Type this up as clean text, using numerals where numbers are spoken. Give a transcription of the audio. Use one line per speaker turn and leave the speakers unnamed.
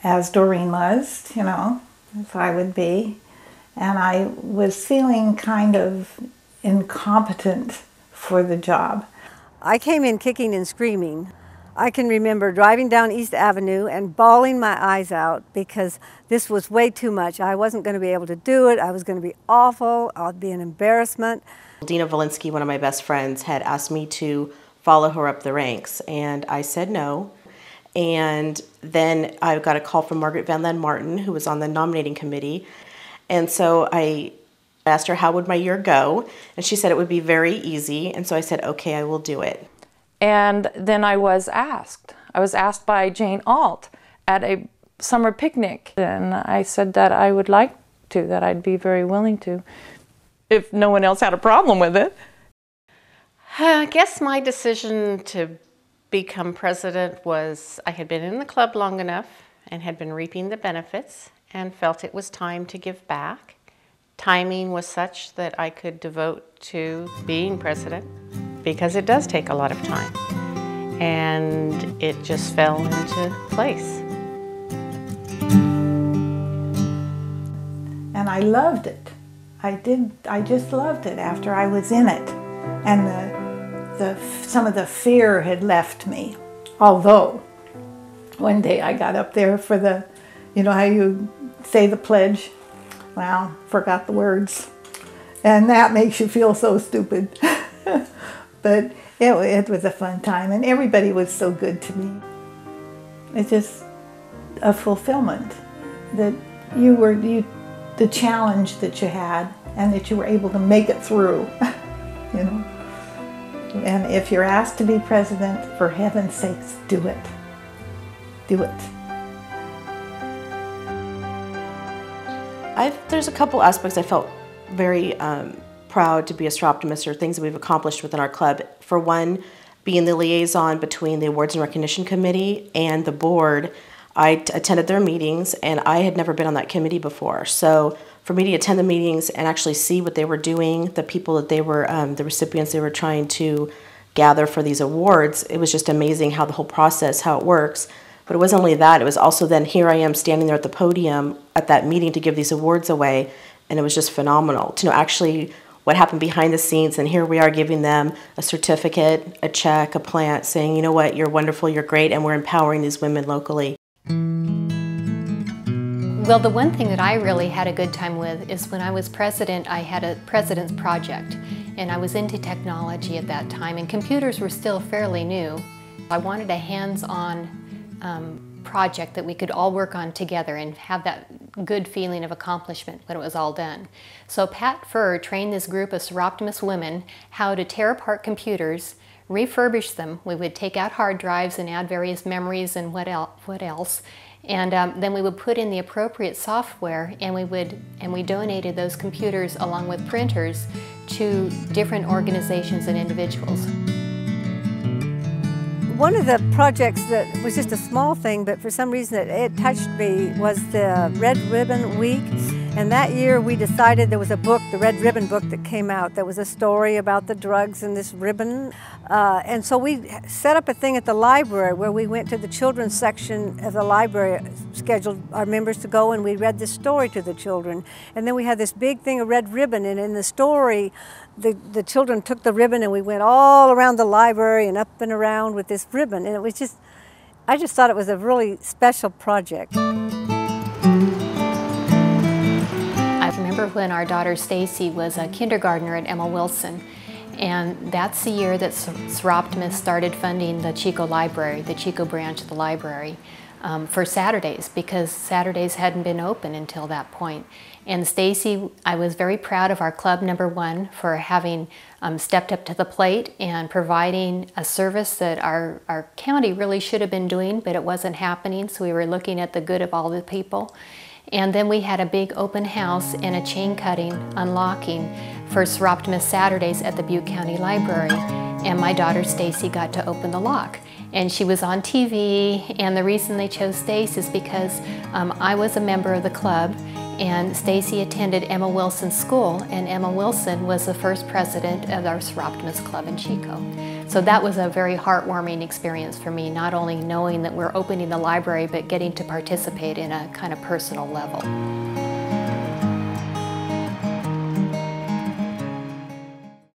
as Doreen was, you know, if I would be. And I was feeling kind of incompetent for the job.
I came in kicking and screaming. I can remember driving down East Avenue and bawling my eyes out because this was way too much. I wasn't going to be able to do it. I was going to be awful. I'd be an embarrassment.
Dina Valinsky, one of my best friends, had asked me to follow her up the ranks, and I said no. And then I got a call from Margaret Van Len Martin, who was on the nominating committee. And so I asked her how would my year go, and she said it would be very easy. And so I said, okay, I will do it.
And then I was asked by Jane Ault at a summer picnic. And I said that I would like to, that I'd be very willing to, if no one else had a problem with it.
I guess my decision to become president was I had been in the club long enough and had been reaping the benefits and felt it was time to give back. Timing was such that I could devote to being president, because it does take a lot of time, and it just fell into place.
And I loved it. I just loved it after I was in it. And some of the fear had left me. Although, one day I got up there for the, you know how you say the pledge? Well, forgot the words. And that makes you feel so stupid. But it was a fun time, and everybody was so good to me. It's just a fulfillment that the challenge that you had, and that you were able to make it through, you know. And if you're asked to be president, for heaven's sakes, do it. Do it.
There's a couple aspects I felt very proud to be a Soroptimist, or things that we've accomplished within our club. For one, being the liaison between the Awards and Recognition Committee and the board. I attended their meetings, and I had never been on that committee before. So for me to attend the meetings and actually see what they were doing, the people that they were, the recipients they were trying to gather for these awards, it was just amazing how the whole process, how it works. But it wasn't only that, it was also then here I am standing there at the podium at that meeting to give these awards away, and it was just phenomenal to know actually what happened behind the scenes, and here we are giving them a certificate, a check, a plant, saying, you know what, you're wonderful, you're great, and we're empowering these women locally.
Well, the one thing that I really had a good time with is when I was president, I had a president's project, and I was into technology at that time, and computers were still fairly new. I wanted a hands-on project that we could all work on together and have that good feeling of accomplishment when it was all done. So Pat Furr trained this group of Soroptimist women how to tear apart computers, refurbish them. We would take out hard drives and add various memories and what else. And then we would put in the appropriate software, and we donated those computers along with printers to different organizations and individuals.
One of the projects that was just a small thing, but for some reason it touched me, was the Red Ribbon Week. And that year we decided there was a book, the Red Ribbon book, that came out. That was a story about the drugs and this ribbon. And so we set up a thing at the library where we went to the children's section of the library, scheduled our members to go, and we read this story to the children. And then we had this big thing of red ribbon, and in the story, the children took the ribbon and we went all around the library and up and around with this ribbon. And it was just, I just thought it was a really special project.
I remember when our daughter Stacy was a kindergartner at Emma Wilson, and that's the year that Soroptimist started funding the Chico Library, the Chico branch of the library, for Saturdays, because Saturdays hadn't been open until that point. And Stacy, I was very proud of our club #1 for having stepped up to the plate and providing a service that our county really should have been doing, but it wasn't happening, so we were looking at the good of all the people. And then we had a big open house and a chain cutting unlocking for Soroptimist Saturdays at the Butte County Library. And my daughter Stacy got to open the lock. And she was on TV, and the reason they chose Stacy is because I was a member of the club, and Stacy attended Emma Wilson's school, and Emma Wilson was the first president of our Soroptimist Club in Chico. So that was a very heartwarming experience for me, not only knowing that we're opening the library, but getting to participate in a kind of personal level.